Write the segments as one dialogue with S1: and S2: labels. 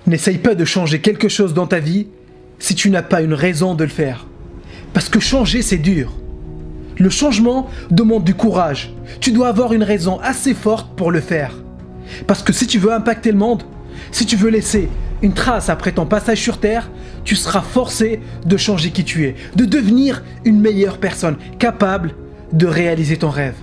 S1: N'essaye pas de changer quelque chose dans ta vie si tu n'as pas une raison de le faire. Parce que changer, c'est dur. Le changement demande du courage. Tu dois avoir une raison assez forte pour le faire. Parce que si tu veux impacter le monde, si tu veux laisser une trace après ton passage sur Terre, tu seras forcé de changer qui tu es, de devenir une meilleure personne, capable de réaliser ton rêve.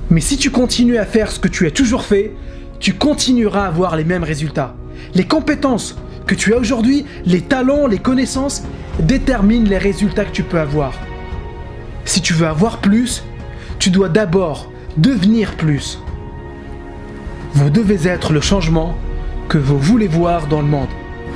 S1: Mais si tu continues à faire ce que tu as toujours fait, tu continueras à avoir les mêmes résultats. Les compétences que tu as aujourd'hui, les talents, les connaissances déterminent les résultats que tu peux avoir. Si tu veux avoir plus, tu dois d'abord devenir plus. Vous devez être le changement que vous voulez voir dans le monde.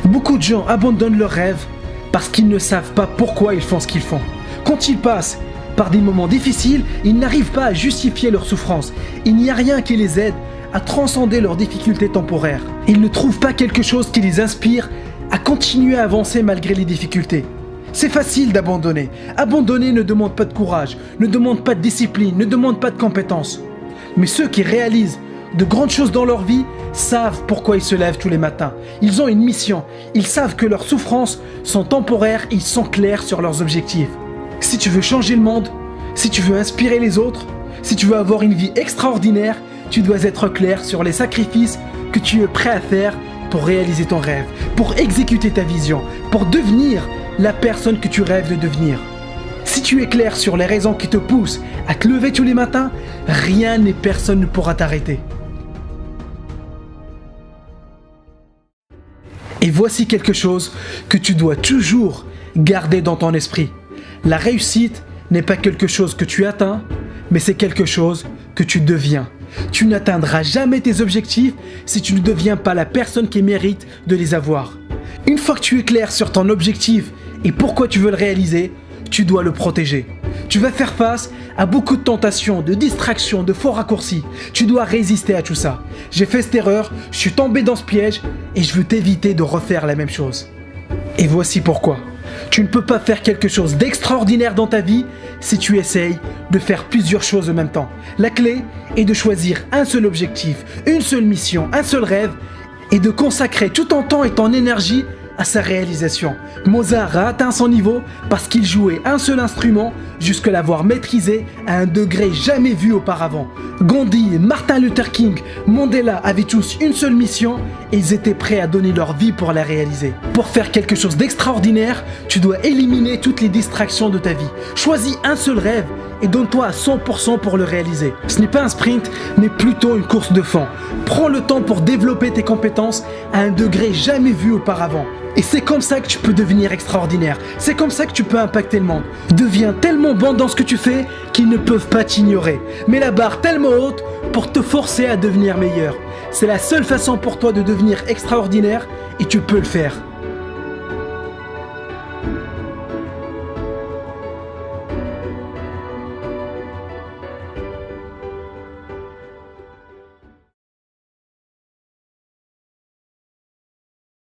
S1: Beaucoup de gens abandonnent leurs rêves parce qu'ils ne savent pas pourquoi ils font ce qu'ils font. Quand ils passent par des moments difficiles, ils n'arrivent pas à justifier leur souffrance. Il n'y a rien qui les aide à transcender leurs difficultés temporaires. Ils ne trouvent pas quelque chose qui les inspire à continuer à avancer malgré les difficultés. C'est facile d'abandonner. Abandonner ne demande pas de courage, ne demande pas de discipline, ne demande pas de compétences. Mais ceux qui réalisent de grandes choses dans leur vie savent pourquoi ils se lèvent tous les matins. Ils ont une mission. Ils savent que leurs souffrances sont temporaires et ils sont clairs sur leurs objectifs. Si tu veux changer le monde, si tu veux inspirer les autres, si tu veux avoir une vie extraordinaire, tu dois être clair sur les sacrifices que tu es prêt à faire pour réaliser ton rêve, pour exécuter ta vision, pour devenir la personne que tu rêves de devenir. Si tu es clair sur les raisons qui te poussent à te lever tous les matins, rien ni personne ne pourra t'arrêter. Et voici quelque chose que tu dois toujours garder dans ton esprit. La réussite n'est pas quelque chose que tu atteins, mais c'est quelque chose que tu deviens. Tu n'atteindras jamais tes objectifs si tu ne deviens pas la personne qui mérite de les avoir. Une fois que tu es clair sur ton objectif et pourquoi tu veux le réaliser, tu dois le protéger. Tu vas faire face à beaucoup de tentations, de distractions, de faux raccourcis. Tu dois résister à tout ça. J'ai fait cette erreur, je suis tombé dans ce piège et je veux t'éviter de refaire la même chose. Et voici pourquoi. Tu ne peux pas faire quelque chose d'extraordinaire dans ta vie si tu essayes de faire plusieurs choses en même temps. La clé est de choisir un seul objectif, une seule mission, un seul rêve et de consacrer tout ton temps et ton énergie à sa réalisation. Mozart a atteint son niveau parce qu'il jouait un seul instrument jusqu'à l'avoir maîtrisé à un degré jamais vu auparavant. Gandhi, Martin Luther King, Mandela avaient tous une seule mission et ils étaient prêts à donner leur vie pour la réaliser. Pour faire quelque chose d'extraordinaire, tu dois éliminer toutes les distractions de ta vie. Choisis un seul rêve et donne-toi à 100% pour le réaliser. Ce n'est pas un sprint, mais plutôt une course de fond. Prends le temps pour développer tes compétences à un degré jamais vu auparavant. Et c'est comme ça que tu peux devenir extraordinaire. C'est comme ça que tu peux impacter le monde. Deviens tellement bon dans ce que tu fais qu'ils ne peuvent pas t'ignorer. Mets la barre tellement haute pour te forcer à devenir meilleur. C'est la seule façon pour toi de devenir extraordinaire et tu peux le faire.